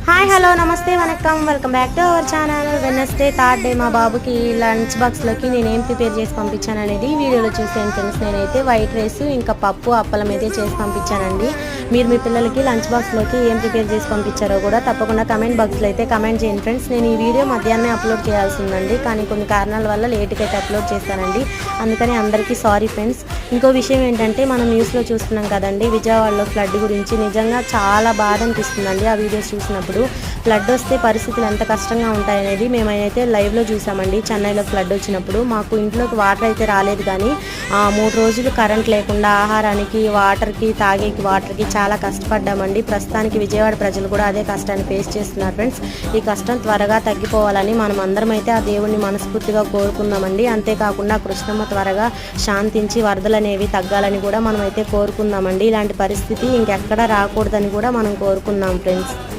Hi hello నమస్తే vanakkam welcome back to our channel. Wednesday third day మా బాబుకి lunch బాక్స్లోకి నేను ఏం ప్రిపేర్ చేసి పంపించాను అనేది వీడియోలో చూసేయండి ఫ్రెండ్స్. నేనైతే వైట్ రైస్ ఇంకా పప్పు అప్పలం అయితే చేసి పంపించానండి. మీరు మీ పిల్లలకి లంచ్ బాక్స్లోకి ఏం ప్రిపేర్ చేసి పంపించారో కూడా తప్పకుండా కమెంట్ బాక్స్లో అయితే కమెంట్ చేయండి ఫ్రెండ్స్. నేను ఈ వీడియో మధ్యాహ్నం అప్లోడ్ చేయాల్సిందండి, కానీ కొన్ని కారణాల వల్ల లేట్గా అయితే అప్లోడ్ చేశానండి. అందుకని అందరికీ సారీ ఫ్రెండ్స్. ఇంకో విషయం ఏంటంటే మనం న్యూస్లో చూస్తున్నాం కదండి, విజయవాడలో ఫ్లడ్ గురించి. నిజంగా చాలా బాధ అనిపిస్తుందండి ఆ వీడియోస్ చూసినప్పుడు. ఫ్లడ్ వస్తే పరిస్థితులు ఎంత కష్టంగా ఉంటాయనేది మేమైతే లైవ్లో చూసామండి. చెన్నైలో ఫ్లడ్ వచ్చినప్పుడు మాకు ఇంట్లోకి వాటర్ అయితే రాలేదు, కానీ 3 రోజులు కరెంట్ లేకుండా ఆహారానికి, వాటర్కి, తాగేకి వాటర్కి చాలా కష్టపడ్డామండి. ప్రస్తుతానికి విజయవాడ ప్రజలు కూడా అదే కష్టాన్ని ఫేస్ చేస్తున్నారు ఫ్రెండ్స్. ఈ కష్టం త్వరగా తగ్గిపోవాలని మనం అందరం అయితే ఆ దేవుణ్ణి మనస్ఫూర్తిగా కోరుకుందామండి. అంతేకాకుండా కృష్ణమ్మ త్వరగా శాంతించి వరదలు అనేవి తగ్గాలని కూడా మనం అయితే కోరుకుందామండి. ఇలాంటి పరిస్థితి ఇంకెక్కడా రాకూడదని కూడా మనం కోరుకుందాం ఫ్రెండ్స్.